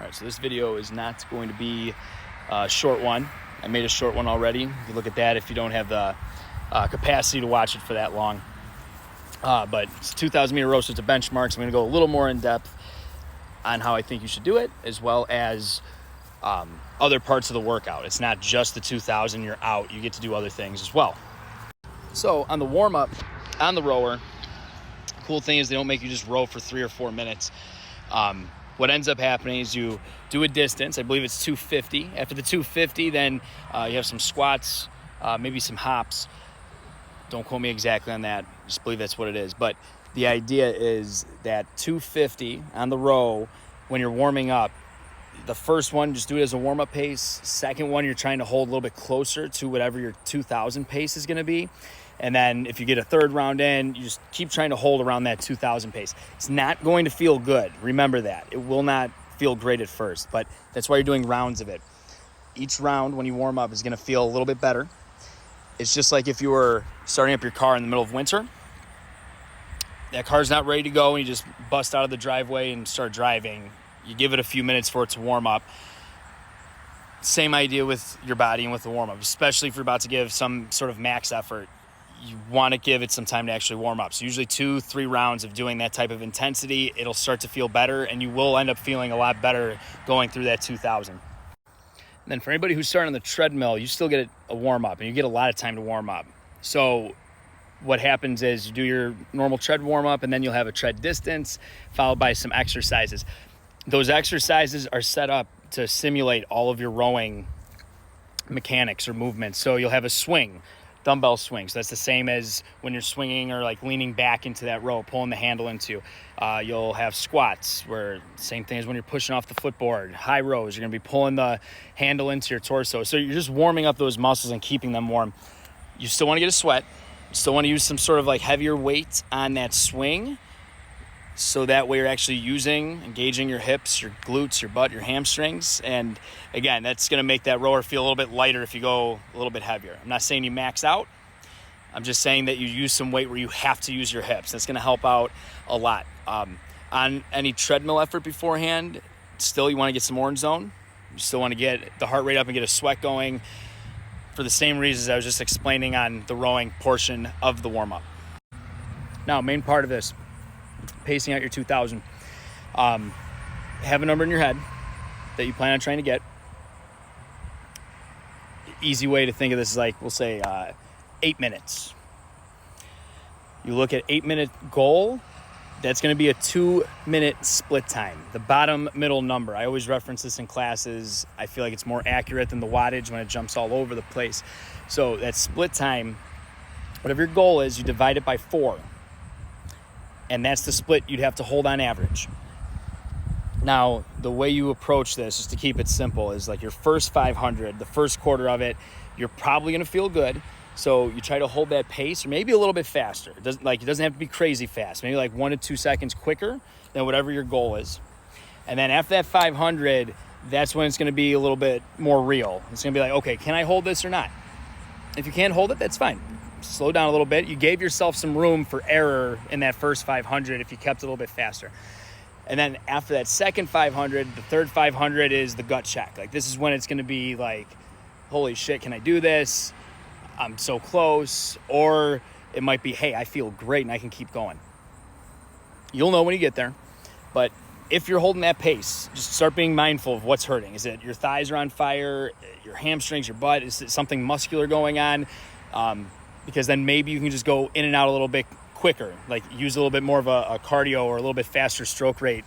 All right, so this video is not going to be a short one. I made a short one already. You can look at that if you don't have the capacity to watch it for that long. But it's 2,000 meter row, so it's a benchmark. So I'm going to go a little more in depth on how I think you should do it, as well as other parts of the workout. It's not just the 2,000 you're out. You get to do other things as well. So on the warm up, on the rower, cool thing is they don't make you just row for 3 or 4 minutes. What ends up happening is you do a distance. I believe it's 250. After the 250, then you have some squats, maybe some hops. Don't quote me exactly on that. Just believe that's what it is. But the idea is that 250 on the row, when you're warming up, the first one, just do it as a warm-up pace. Second one, you're trying to hold a little bit closer to whatever your 2,000 pace is going to be. And then if you get a third round in, you just keep trying to hold around that 2,000 pace. It's not going to feel good. Remember that. It will not feel great at first, but that's why you're doing rounds of it. Each round when you warm up is going to feel a little bit better. It's just like if you were starting up your car in the middle of winter. That car's not ready to go and you just bust out of the driveway and start driving. You give it a few minutes for it to warm up. Same idea with your body and with the warm up, especially if you're about to give some sort of max effort. You want to give it some time to actually warm up. So usually 2-3 rounds of doing that type of intensity, it'll start to feel better and you will end up feeling a lot better going through that 2,000. And then for anybody who's starting on the treadmill, you still get a warm up and you get a lot of time to warm up. So what happens is you do your normal tread warm up and then you'll have a tread distance followed by some exercises. Those exercises are set up to simulate all of your rowing mechanics or movements. So you'll have a swing, dumbbell swing. So that's the same as when you're swinging or like leaning back into that row, pulling the handle into. You'll have squats, where same thing as when you're pushing off the footboard. High rows, you're going to be pulling the handle into your torso. So you're just warming up those muscles and keeping them warm. You still want to get a sweat. You still want to use some sort of like heavier weight on that swing. So that way you're actually engaging your hips, your glutes, your butt, your hamstrings. And again, that's going to make that rower feel a little bit lighter if you go a little bit heavier. I'm not saying you max out. I'm just saying that you use some weight where you have to use your hips. That's going to help out a lot. On any treadmill effort beforehand, still you want to get some orange zone. You still want to get the heart rate up and get a sweat going for the same reasons I was just explaining on the rowing portion of the warm-up. Now, main part of this, pacing out your 2,000. Have a number in your head that you plan on trying to get. Easy way to think of this is like, we'll say 8 minutes. You look at 8-minute goal, that's going to be a 2-minute split time. The bottom middle number. I always reference this in classes. I feel like it's more accurate than the wattage when it jumps all over the place. So that split time, whatever your goal is, you divide it by 4. And that's the split you'd have to hold on average. Now, the way you approach this, just to keep it simple, is like your first 500, the first quarter of it, you're probably going to feel good. So you try to hold that pace, or maybe a little bit faster. It doesn't have to be crazy fast. Maybe like 1 to 2 seconds quicker than whatever your goal is. And then after that 500, that's when it's going to be a little bit more real. It's going to be like, okay, can I hold this or not? If you can't hold it, that's fine. Slow down a little bit. You gave yourself some room for error in that first 500 if you kept it a little bit faster. And then after that second 500, the third 500 is the gut check. Like, this is when it's going to be like, holy shit, can I do this? I'm so close. Or it might be, hey, I feel great and I can keep going. You'll know when you get there. But if you're holding that pace, just start being mindful of what's hurting. Is it your thighs are on fire, your hamstrings, your butt? Is it something muscular going on? Because then maybe you can just go in and out a little bit quicker, like use a little bit more of a cardio or a little bit faster stroke rate,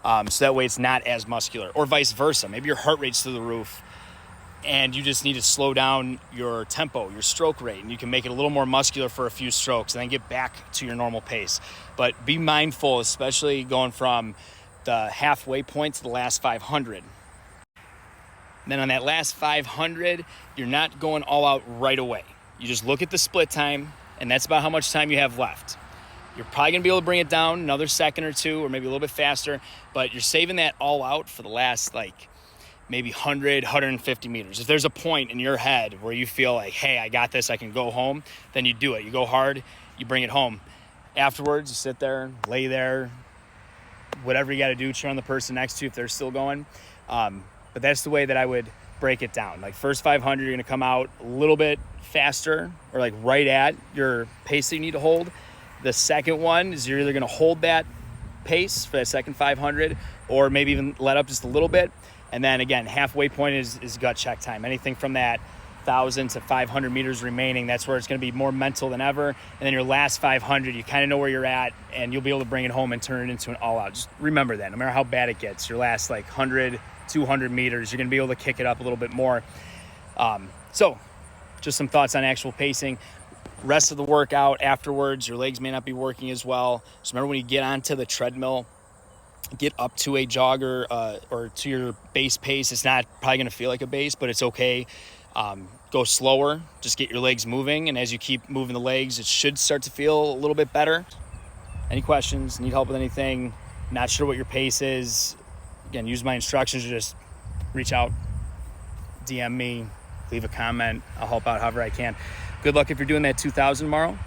so that way it's not as muscular, or vice versa. Maybe your heart rate's through the roof and you just need to slow down your tempo, your stroke rate, and you can make it a little more muscular for a few strokes and then get back to your normal pace. But be mindful, especially going from the halfway point to the last 500. Then on that last 500, you're not going all out right away. You just look at the split time, and that's about how much time you have left. You're probably going to be able to bring it down another second or two, or maybe a little bit faster, but you're saving that all out for the last, like, maybe 100, 150 meters. If there's a point in your head where you feel like, hey, I got this, I can go home, then you do it. You go hard, you bring it home. Afterwards, you sit there, lay there, whatever you got to do, cheer on the person next to you if they're still going. But that's the way that I would break it down. Like first 500, you're going to come out a little bit faster, or like right at your pace that you need to hold. The second one is you're either going to hold that pace for that second 500, or maybe even let up just a little bit. And then again, halfway point is gut check time. Anything from that 1,000 to 500 meters remaining, that's where it's going to be more mental than ever. And then your last 500, you kind of know where you're at, and you'll be able to bring it home and turn it into an all-out. Just remember that, no matter how bad it gets, your last like 100, 200 meters, you're going to be able to kick it up a little bit more. So just some thoughts on actual pacing. Rest of the workout afterwards, your legs may not be working as well. So remember, when you get onto the treadmill, get up to a jogger or to your base pace. It's not probably going to feel like a base, but it's okay. Go slower, just get your legs moving, and as you keep moving the legs, it should start to feel a little bit better. Any questions, need help with anything, not sure what your pace is, again, use my instructions, or just reach out, DM me, leave a comment. I'll help out however I can. Good luck if you're doing that 2,000 tomorrow.